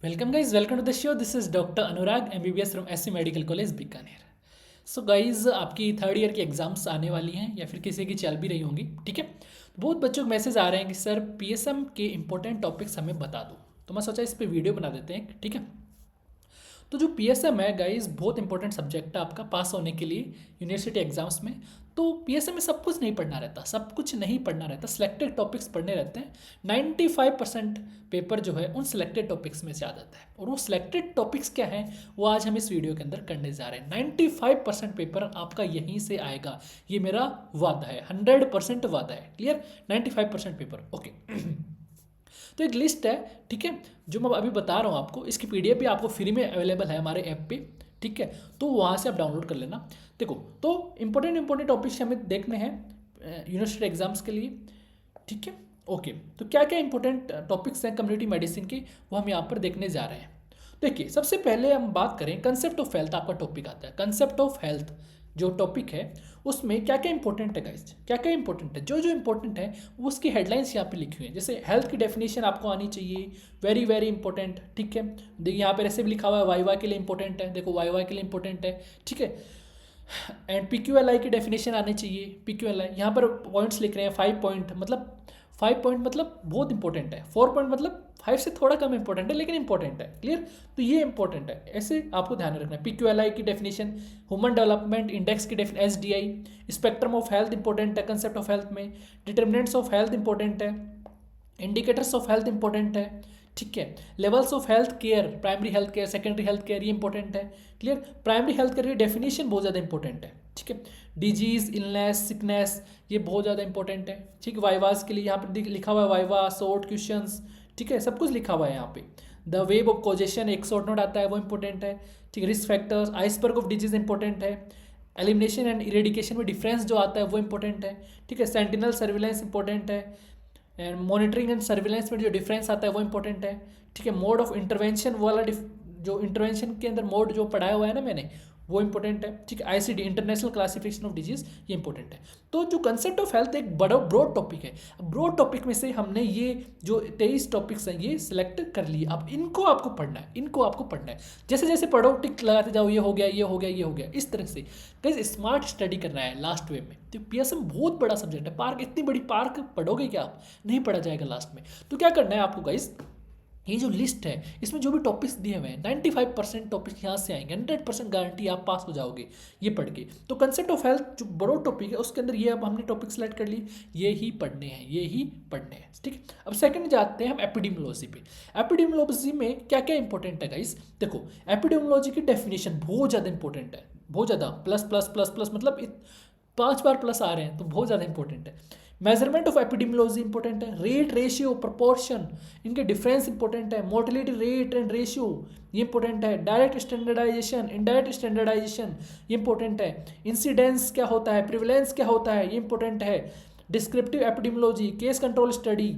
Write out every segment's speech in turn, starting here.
Welcome guys, welcome to the show. This is Dr. Anurag, MBBS from SC Medical College Bikaner. So guys आपकी third year की exams आने वाली हैं या फिर किसी की चल भी रही होंगी, ठीक है. तो बहुत बच्चों को मैसेज आ रहे हैं कि सर पीएसएम के इंपॉर्टेंट टॉपिक्स हमें बता दो. तो मैं सोचा इस पे वीडियो बना देते हैं, ठीक है. तो जो पीएसएम है गाइस बहुत इंपॉर्टेंट सब्जेक्ट है आपका पास होने के लिए यूनिवर्सिटी एग्जाम्स में. तो पीएसएम में सब कुछ नहीं पढ़ना रहता, सब कुछ नहीं पढ़ना रहता, सिलेक्टेड टॉपिक्स पढ़ने रहते हैं. 95% पेपर जो है उन सिलेक्टेड टॉपिक्स में से आ जाता है. और वो सिलेक्टेड टॉपिक्स क्या है वो आज हम इस वीडियो के अंदर करने जा रहे हैं. 95% पेपर आपका यहीं से आएगा, ये मेरा वादा है, 100% वादा है. क्लियर? 95% पेपर. ओके. तो एक लिस्ट है, ठीक है, जो मैं अभी बता रहा हूँ आपको. इसकी पीडीएफ भी आपको फ्री में अवेलेबल है हमारे ऐप पे, ठीक है. तो वहाँ से आप डाउनलोड कर लेना. देखो, तो इंपॉर्टेंट टॉपिक्स हमें देखने हैं यूनिवर्सिटी एग्जाम्स के लिए, ठीक है. ओके, तो क्या क्या इंपॉर्टेंट टॉपिक्स हैं कम्युनिटी मेडिसिन के, वो हम यहाँ पर देखने जा रहे हैं. देखिए, सबसे पहले हम बात करें कंसेप्ट ऑफ हेल्थ. आपका टॉपिक आता है कंसेप्ट ऑफ हेल्थ. जो टॉपिक है उसमें क्या क्या इंपॉर्टेंट है गाइस, क्या क्या इंपॉर्टेंट है, जो जो इंपॉर्टेंट है वो उसकी हेडलाइंस यहाँ पे लिखी हुई है. जैसे हेल्थ की डेफिनेशन आपको आनी चाहिए, वेरी वेरी इंपॉर्टेंट, ठीक है. देखिए यहाँ पे ऐसे भी लिखा हुआ है वाई के लिए इंपॉर्टेंट है. देखो वाई के लिए इंपॉर्टेंट है, ठीक है. एंड पी की डेफिनेशन आनी चाहिए. पी यहाँ पर पॉइंट्स लिख रहे हैं 5 पॉइंट, मतलब 5 पॉइंट मतलब बहुत इंपॉर्टेंट है. 4 पॉइंट मतलब 5 से थोड़ा कम इंपॉर्टेंट है लेकिन इंपॉर्टेंट है. क्लियर? तो ये इंपॉर्टेंट है, ऐसे आपको ध्यान रखना है. पी की डेफिनेशन, ह्यूमन डेवलपमेंट इंडेक्स की definition, SDI, spectrum of health important है कंसेप्ट ऑफ हेल्थ में. डिटर्मिनेंट्स ऑफ हेल्थ इंपॉर्टेंट है. इंडिकेटर्स ऑफ हेल्थ इंपॉर्टेंट है, ठीक है. Levels of health care, primary health care, secondary health care, ये important है. Clear? Primary health care की definition बहुत ज़्यादा इंपॉर्टेंट है, ठीक है. डिजीज, इलनेस, सिकनेस, ये बहुत ज़्यादा इंपॉर्टेंट है, ठीक. वाइवास के लिए यहाँ पर लिखा हुआ है वाइवा, शॉर्ट क्वेश्चंस, ठीक है, सब कुछ लिखा हुआ है यहाँ पे. द वेब ऑफ कॉजेशन एक शॉर्ट नोट आता है, वो इंपॉर्टेंट है, ठीक है. Risk factors, iceberg of disease important है. एलिमिनेशन एंड इरेडिकेशन में डिफरेंस जो आता है वो इंपॉर्टेंट है, ठीक है. सेंटिनल सर्विलेंस इंपॉर्टेंट है. एंड मॉनिटरिंग एंड सर्विलेंस में जो डिफरेंस आता है वो इंपॉर्टेंट है, ठीक है. मोड ऑफ इंटरवेंशन वाला जो इंटरवेंशन के अंदर मोड जो पढ़ाया हुआ है ना मैंने, वो इंपॉर्टेंट है, ठीक है. ICD, international classification of disease, ये इंपॉर्टेंट है. तो जो कंसेप्ट ऑफ हेल्थ एक बड़ा ब्रॉड टॉपिक है. ब्रॉड टॉपिक में से हमने ये जो 23 टॉपिक्स हैं ये सिलेक्ट कर लिए. अब इनको आपको पढ़ना है, इनको आपको पढ़ना है. जैसे जैसे पढ़ो टिक लगाते जाओ, ये हो गया, ये हो गया, ये हो गया, इस तरह से गाइस स्मार्ट स्टडी करना है लास्ट वे में. तो पीएसएम बहुत बड़ा सब्जेक्ट है. पार्क, इतनी बड़ी पार्क पढ़ोगे क्या आप? नहीं पढ़ा जाएगा लास्ट में. तो क्या करना है आपको गाइस, ये जो लिस्ट है इसमें जो भी टॉपिक्स दिए हुए हैं 95% टॉपिक्स यहाँ से आएंगे. 100% गारंटी आप पास हो जाओगे ये पढ़ के. तो कंसेप्ट ऑफ हेल्थ जो बड़ा टॉपिक है उसके अंदर ये अब हमने टॉपिक सेलेक्ट कर ली, ये ही पढ़ने हैं, ये ही पढ़ने हैं, ठीक है. अब सेकंड जाते हैं हम एपिडेमियोलॉजी पे. एपिडेमियोलॉजी में क्या क्या इंपॉर्टेंट है गाइस? देखो, एपिडेमियोलॉजी की डेफिनेशन बहुत ज़्यादा इंपॉर्टेंट है, बहुत ज़्यादा. प्लस प्लस प्लस प्लस मतलब 5 बार प्लस आ रहे हैं तो बहुत ज़्यादा इंपॉर्टेंट है. मेजरमेंट ऑफ एपिडेमियोलॉजी इंपॉर्टेंट है. रेट, रेशियो, प्रोपोर्शन, इनके डिफरेंस इंपॉर्टेंट है. मोर्टेलिटी रेट एंड रेशियो, ये इंपॉर्टेंट है. डायरेक्ट स्टैंडर्डाइजेशन, इनडायरेक्ट स्टैंडर्डाइजेशन, ये इंपॉर्टेंट है. इंसिडेंस क्या होता है, प्रिवलेंस क्या होता है, ये इंपॉर्टेंट है. Descriptive epidemiology, case control study,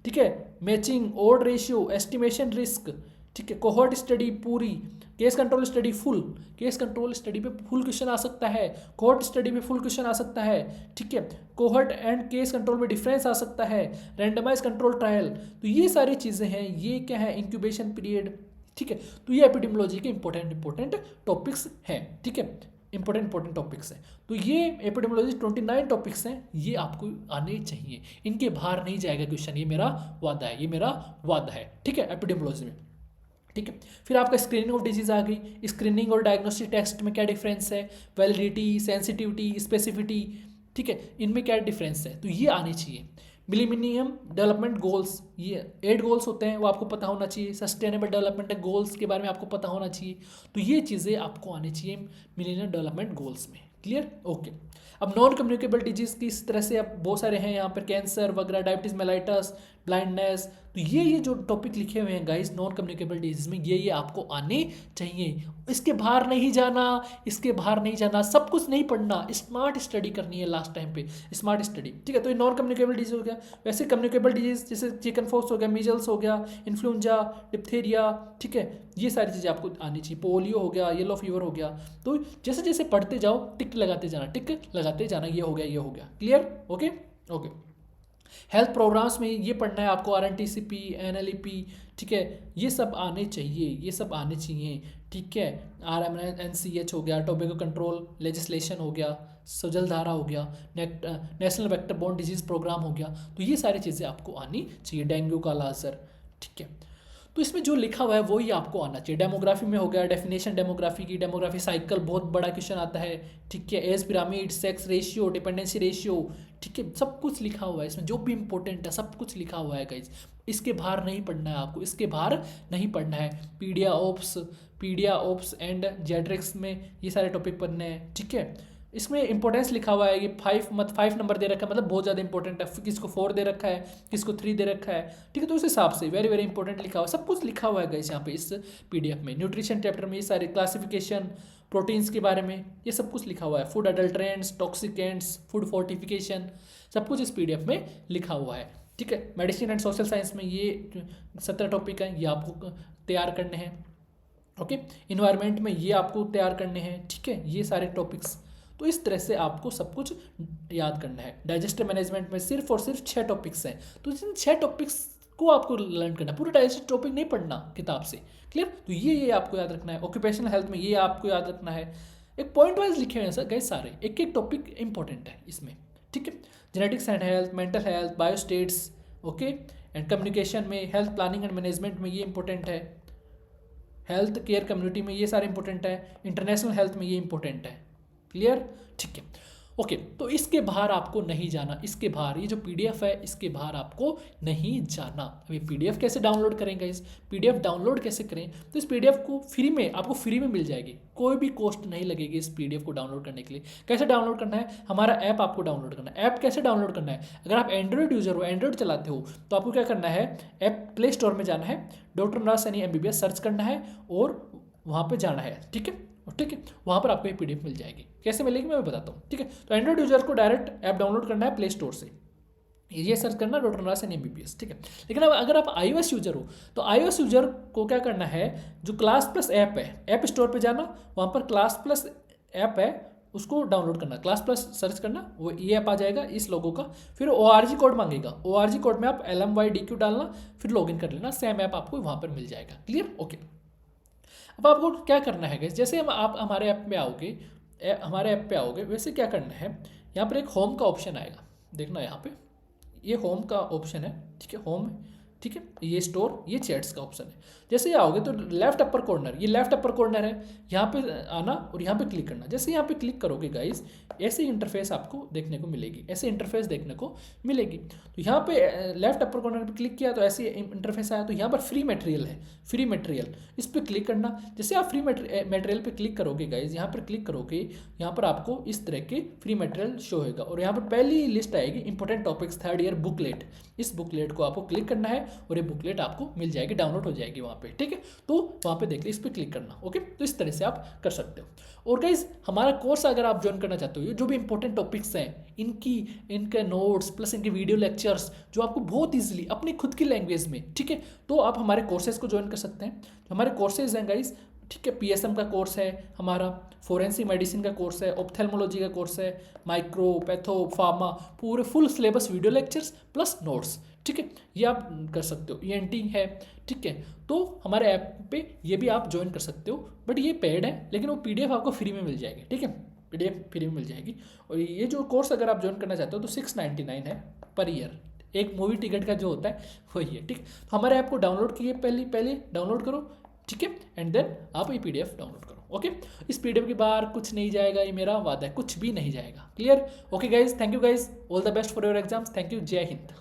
ठीक है. Matching, odd ratio, estimation risk, ठीक है. कोहॉर्ट स्टडी पूरी, case control study full, case control study पे फुल क्वेश्चन आ सकता है, कोहॉर्ट स्टडी पे फुल क्वेश्चन आ सकता है, ठीक है. कोहॉर्ट एंड केस कंट्रोल में डिफरेंस आ सकता है. रैंडमाइज कंट्रोल ट्रायल, तो ये सारी चीज़ें हैं. ये क्या है, इंक्यूबेशन पीरियड, ठीक है. तो ये एपिडेमियोलॉजी के इंपॉर्टेंट टॉपिक्स हैं, ठीक है. इंपॉर्टेंट टॉपिक्स हैं. तो ये एपिडेमियोलॉजी 29 टॉपिक्स हैं, ये आपको आने चाहिए. इनके बाहर नहीं जाएगा क्वेश्चन, ये मेरा वादा है, ये मेरा वादा है, ठीक है. एपिडेमियोलॉजी में, ठीक है. फिर आपका स्क्रीनिंग ऑफ डिजीज आ गई. स्क्रीनिंग और डायग्नोस्टिक टेस्ट में क्या डिफरेंस है, वैलिडिटी, सेंसिटिविटी, स्पेसिफिटी, ठीक है, इनमें क्या डिफरेंस है, तो ये आने चाहिए. मिलीनियम डेवलपमेंट गोल्स, ये 8 गोल्स होते हैं, वो आपको पता होना चाहिए. सस्टेनेबल डेवलपमेंट गोल्स के बारे में आपको पता होना चाहिए. तो ये चीज़ें आपको आनी चाहिए मिलीनियम डेवलपमेंट गोल्स में. क्लियर? ओके. अब नॉन कम्युनिकेबल डिजीज़ की इस तरह से अब बहुत सारे हैं यहाँ पर, कैंसर वगैरह, डायबिटीज़ मेलाइटस, ब्लाइंडनेस. तो ये जो टॉपिक लिखे हुए हैं गाइस नॉन कम्युनिकेबल डिजीज में, ये आपको आने चाहिए. इसके बाहर नहीं जाना, इसके बाहर नहीं जाना, सब कुछ नहीं पढ़ना, स्मार्ट स्टडी करनी है लास्ट टाइम पे, स्मार्ट स्टडी, ठीक है. तो ये नॉन कम्युनिकेबल डिजीज हो गया. वैसे कम्युनिकेबल डिजीज जैसे चिकन पॉक्स हो गया, मीजल्स हो गया, इन्फ्लुएंजा, डिप्थेरिया, ठीक है, ये सारी चीज़ें आपको आनी चाहिए. पोलियो हो गया, येलो फीवर हो गया. तो जैसे जैसे पढ़ते जाओ टिक लगाते जाना, टिक लगाते जाना, ये हो गया, ये हो गया. Clear? Okay. Okay. Health programmes में ये पढ़ना है आपको, RNTCP, NLEP, ठीक है, ये सब आने चाहिए, ये सब आने चाहिए, ठीक है। RMNCH हो गया, टोबैको कंट्रोल लेजिस्लेशन हो गया, सुजलधारा हो गया, national vector borne disease programme हो गया, तो ये सारी चीज़ें आपको आनी चाहिए, डेंगू का लाजर, ठीक है। तो इसमें जो लिखा हुआ है वही आपको आना चाहिए। डेमोग्राफी में हो गया डेफिनेशन डेमोग्राफी की, डेमोग्राफी साइकिल बहुत बड़ा क्वेश्चन आता है, ठीक है। Age pyramid, sex ratio, dependency ratio, ठीक है, सब कुछ लिखा हुआ है इसमें, जो भी इंपॉर्टेंट है सब कुछ लिखा हुआ है गाइज। इसके बाहर नहीं पढ़ना है आपको, इसके बाहर नहीं पढ़ना है। पीडिया ओप्स एंड जेड्रिक्स में ये सारे टॉपिक पढ़ने हैं, ठीक है। इसमें इंपॉर्टेंस लिखा हुआ है, ये 5 नंबर दे रखा है, मतलब बहुत ज़्यादा इंपॉर्टेंट है। किसको 4 दे रखा है, किसको 3 दे रखा है, ठीक है। तो उस हिसाब से वेरी वेरी इंपॉर्टेंट लिखा हुआ है, सब कुछ लिखा हुआ है गाइस यहाँ पे इस PDF में। न्यूट्रिशन चैप्टर में ये सारे क्लासिफिकेशन, प्रोटीन्स के बारे में ये सब कुछ लिखा हुआ है, food adulterants, toxicants, food fortification, सब कुछ इस PDF में लिखा हुआ है, ठीक है। मेडिसिन एंड सोशल साइंस में ये 17 टॉपिक हैं, ये आपको तैयार करने हैं, ओके। इन्वायरमेंट में ये आपको तैयार करने हैं, ठीक है, ये सारे टॉपिक्स। तो इस तरह से आपको सब कुछ याद करना है। डाइजेस्टिव मैनेजमेंट में सिर्फ और सिर्फ 6 टॉपिक्स हैं, तो इन 6 टॉपिक्स को आपको लर्न करना है, पूरा डाइजेस्टिव टॉपिक नहीं पढ़ना किताब से, क्लियर। तो ये आपको याद रखना है। ऑक्यूपेशनल हेल्थ में ये आपको याद रखना है, एक पॉइंट वाइज लिखे हुए हैं सर गाइस, सारे एक एक टॉपिक इंपॉर्टेंट है इसमें, ठीक है। Genetics and health, mental health, biostats, okay. And communication में, हेल्थ प्लानिंग एंड मैनेजमेंट में ये इंपॉर्टेंट है, हेल्थ केयर कम्युनिटी में ये सारे इंपॉर्टेंट है, इंटरनेशनल हेल्थ में ये इंपॉर्टेंट है, क्लियर, ठीक है, ओके। तो इसके बाहर आपको नहीं जाना, इसके बाहर ये जो PDF है इसके बाहर आपको नहीं जाना। अभी PDF कैसे डाउनलोड करेंगे, इस PDF डाउनलोड कैसे करें, तो इस PDF को फ्री में, आपको फ्री में मिल जाएगी, कोई भी कॉस्ट नहीं लगेगी इस PDF को डाउनलोड करने के लिए। कैसे डाउनलोड करना है, हमारा ऐप आपको डाउनलोड करना है। ऐप कैसे डाउनलोड करना है, अगर आप एंड्रॉइड यूजर हो, एंड्रॉइड चलाते हो, तो आपको क्या करना है, ऐप प्ले स्टोर में जाना है, डॉक्टर अनुराग सैनी MBBS सर्च करना है और वहाँ पर जाना है, ठीक है, ठीक है। वहाँ पर आपको एक PDF मिल जाएगी, कैसे मिलेगी मैं बताता हूँ, ठीक है। तो एंड्रॉइड यूजर को डायरेक्ट ऐप डाउनलोड करना है प्ले स्टोर से, ये सर्च करना डॉक्टर अनुराग सैनी MBBS, ठीक है। लेकिन अब अगर आप iOS यूजर हो, तो iOS यूजर को क्या करना है, जो क्लास प्लस ऐप है, ऐप स्टोर पे जाना, वहाँ पर क्लास प्लस ऐप है, उसको डाउनलोड करना, क्लास प्लस सर्च करना, वो ये ऐप आ जाएगा इस लोगो का। फिर ORG कोड मांगेगा, ORG कोड में आप LMYDQ डालना, फिर लॉगिन कर लेना, सेम ऐप आपको वहाँ पर मिल जाएगा, क्लियर, ओके। अब आपको क्या करना है गाइस, जैसे आप हमारे ऐप में आओगे, हमारे ऐप पे आओगे, वैसे क्या करना है, यहाँ पर एक होम का ऑप्शन आएगा, देखना यहाँ पे ये होम का ऑप्शन है, ठीक है, होम है, ठीक है, ये स्टोर, ये चैट्स का ऑप्शन है। जैसे ही आओगे तो लेफ्ट अपर कॉर्नर, ये लेफ्ट अपर कॉर्नर है, यहाँ पे आना और यहाँ पे क्लिक करना। जैसे यहाँ पे क्लिक करोगे गाइस, ऐसे इंटरफेस आपको देखने को मिलेगी, ऐसे इंटरफेस देखने को मिलेगी। तो यहाँ पे लेफ्ट अपर कॉर्नर पे क्लिक किया तो ऐसे इंटरफेस आया, तो यहाँ पर फ्री मटेरियल है, फ्री मटेरियल, इस पर क्लिक करना। जैसे आप फ्री मटेरियल पे क्लिक करोगे गाइज, यहाँ पर क्लिक करोगे, यहाँ पर आपको इस तरह के फ्री मटेरियल शो होगा और यहाँ पर पहली लिस्ट आएगी important topics 3rd year booklet. इस बुकलेट को आपको क्लिक करना है और ये बुकलेट आपको मिल जाएगी, डाउनलोड हो जाएगी वहाँ पे, ठीक है। तो वहाँ पे देख लीजिए, इस पर क्लिक करना, ओके। तो इस तरह से आप कर सकते हो। और गाइज हमारा कोर्स अगर आप ज्वाइन करना चाहते हो, जो भी इंपॉर्टेंट टॉपिक्स हैं इनके नोट्स प्लस इनके वीडियो लेक्चर्स जो आपको बहुत ईजिली अपनी खुद की लैंग्वेज में, ठीक है, तो आप हमारे कोर्सेज को ज्वाइन कर सकते हैं। जो हमारे कोर्सेज हैं गाइज, ठीक है, PSM का कोर्स है हमारा, फोरेंसिक मेडिसिन का कोर्स है, ऑप्थेल्मोलॉजी का कोर्स है, माइक्रो, पैथो, फार्मा, पूरे full syllabus video lectures plus notes, ठीक है, ये आप कर सकते हो। ENT है, ठीक है, तो हमारे ऐप पे ये भी आप ज्वाइन कर सकते हो, बट ये पेड है, लेकिन वो PDF आपको फ्री में मिल जाएगी, ठीक है, PDF फ्री में मिल जाएगी। और ये जो कोर्स अगर आप ज्वाइन करना चाहते हो तो 699 है पर ईयर, एक मूवी टिकट का जो होता है वही है, ठीक। तो हमारे ऐप को डाउनलोड किए, पहले डाउनलोड करो, ठीक है, एंड देन आप ये PDF डाउनलोड करो, ओके। इस PDF के बाहर कुछ नहीं जाएगा, ये मेरा वादा है, कुछ भी नहीं जाएगा, clear, okay guys, thank you guys, all the best for your exams, thank you, जय हिंद।